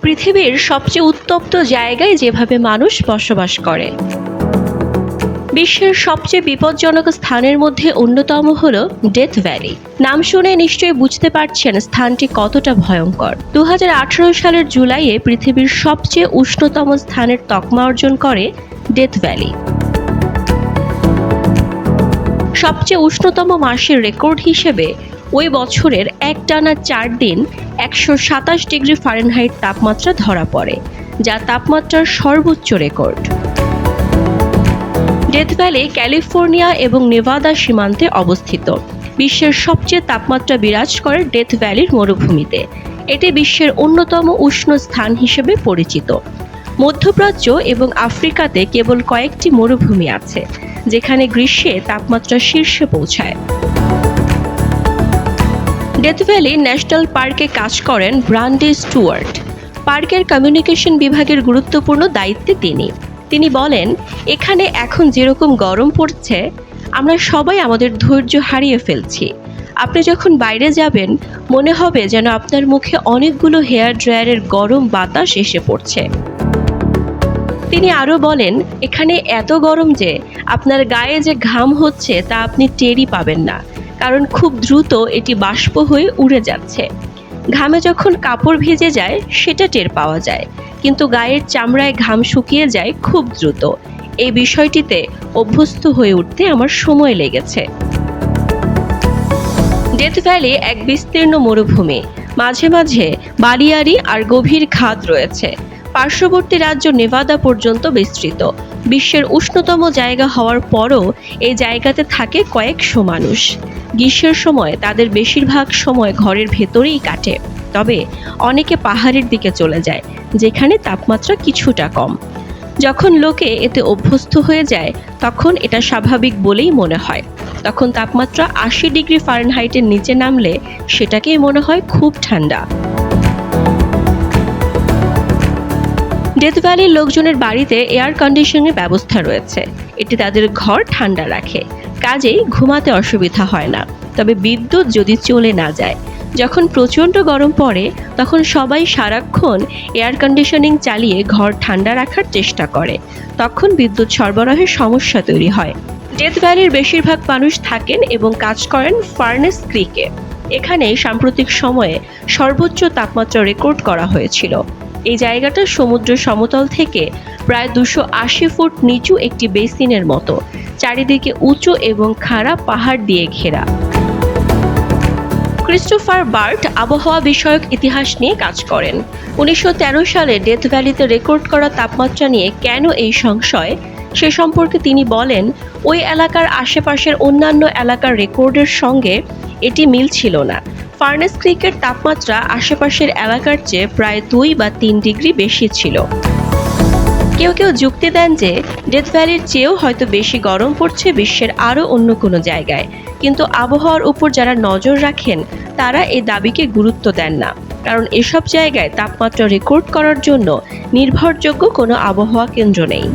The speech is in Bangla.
পৃথিবীর সবচেয়ে উত্তপ্ত জায়গায় যেভাবে মানুষ বসবাস করে। বিশ্বের সবচেয়ে বিপজ্জনক স্থানের মধ্যে অন্যতম হল ডেথ ভ্যালি। নাম শুনে নিশ্চয়ই বুঝতে পারছেন স্থানটি কতটা ভয়ঙ্কর। 2018 সালের জুলাইয়ে পৃথিবীর সবচেয়ে উষ্ণতম স্থানের তকমা অর্জন করে ডেথ ভ্যালি। সবচেয়ে উষ্ণতম মাসের রেকর্ড হিসেবে ওই বছরের একটানা 4 দিন 127 ডিগ্রি ফারেনহাইট তাপমাত্রা ধরা পড়ে, যা তাপমাত্রার সর্বোচ্চ রেকর্ড। ডেথ ভ্যালি ক্যালিফোর্নিয়া এবং নেভাদা সীমান্তে অবস্থিত। বিশ্বের সবচেয়ে তাপমাত্রা বিরাজ করে ডেথ ভ্যালির মরুভূমিতে। এটি বিশ্বের অন্যতম উষ্ণ স্থান হিসেবে পরিচিত। মধ্যপ্রাচ্য এবং আফ্রিকাতে কেবল কয়েকটি মরুভূমি আছে যেখানে গ্রীষ্মে তাপমাত্রা শীর্ষে পৌঁছায়। ডেথ ভ্যালি ন্যাশনাল পার্কে কাজ করেন ব্রান্ডি স্টুয়ার্ট। পার্কের কমিউনিকেশন বিভাগের গুরুত্বপূর্ণ দায়িত্বে তিনি বলেন, এখানে এখন যেরকম গরম পড়ছে, আমরা সবাই আমাদের ধৈর্য হারিয়ে ফেলছি। আপনি যখন বাইরে যাবেন, মনে হবে যেন আপনার মুখে অনেকগুলো হেয়ার ড্রায়ারের গরম বাতাস এসে পড়ছে। তিনি আরও বলেন, এখানে এত গরম যে আপনার গায়ে যে ঘাম হচ্ছে তা আপনি টেরই পাবেন না, কারণ খুব দ্রুত এটি বাষ্প হয়ে উড়ে যাচ্ছে। ঘামে যখন কাপড় ভিজে যায় সেটা টের পাওয়া যায়, কিন্তু গায়ের চামড়ায় ঘাম শুকিয়ে যায় খুব দ্রুত। এই বিষয়টিতে অভ্যস্ত হয়ে উঠতে আমার সময় লেগেছে। ডেথ ভ্যালি এক বিস্তীর্ণ মরুভূমি। মাঝে মাঝে বালিয়াড়ি আর গভীর খাদ রয়েছে। পার্শ্ববর্তী রাজ্য নেভাদা পর্যন্ত বিস্তৃত। বিশ্বের উষ্ণতম জায়গা হওয়ার পরও এই জায়গাতে থাকে কয়েকশো মানুষ। গ্রীষ্মের সময় তাদের বেশিরভাগ সময় ঘরের ভেতরেই কাটে, তবে অনেকে পাহাড়ের দিকে চলে যায় যেখানে তাপমাত্রা কিছুটা কম। যখন লোকে এতে অভ্যস্ত হয়ে যায় তখন এটা স্বাভাবিক বলেই মনে হয়। তখন তাপমাত্রা 80 ডিগ্রি ফারেনহাইটের নিচে নামলে সেটাকেই মনে হয় খুব ঠান্ডা। ডেথ ভ্যালির লোকজনের বাড়িতে এয়ার কন্ডিশনের ব্যবস্থা রয়েছে। এটি তাদের ঘর ঠান্ডা রাখে, কাজেই ঘুমাতে অসুবিধা হয় না। তবে বিদ্যুৎ যদি চলে না যায়, যখন প্রচণ্ড গরম পড়ে, তখন সবাই সারাক্ষণ এয়ার কন্ডিশনিং চালিয়ে ঘর ঠান্ডা রাখার চেষ্টা করে। তখন বিদ্যুৎ সরবরাহের সমস্যা তৈরি হয়। ডেথ ভ্যালির বেশিরভাগ মানুষ থাকেন এবং কাজ করেন ফার্নেস ক্রিকে। এখানে সাম্প্রতিক সময়ে সর্বোচ্চ তাপমাত্রা রেকর্ড করা হয়েছিল। এই জায়গাটা সমুদ্র সমতল থেকে প্রায় 280 ফুট নিচু একটি বেসিনের মতো, চারিদিকে উঁচু এবং খাড়া পাহাড় দিয়ে ঘেরা। ক্রিস্টোফার বার্ট আবহাওয়া বিষয়ক ইতিহাস নিয়ে কাজ করেন। 1913 সালে ডেথ ভ্যালিতে রেকর্ড করা তাপমাত্রা নিয়ে কেন এই সংশয়, সে সম্পর্কে তিনি বলেন, ওই এলাকার আশেপাশের অন্যান্য এলাকার রেকর্ডের সঙ্গে এটি মিল ছিল না। ফার্নেস ক্রিকের তাপমাত্রা আশেপাশের এলাকার চেয়ে প্রায় 2 বা 3 ডিগ্রি বেশি ছিল। কেউ কেউ যুক্তি দেন যে ডেথ ভ্যালির চেয়েও হয়তো বেশি গরম পড়ছে বিশ্বের আরও অন্য কোনো জায়গায়, কিন্তু আবহাওয়ার উপর যারা নজর রাখেন তারা এই দাবিকে গুরুত্ব দেন না, কারণ এসব জায়গায় তাপমাত্রা রেকর্ড করার জন্য নির্ভরযোগ্য কোনো আবহাওয়া কেন্দ্র নেই।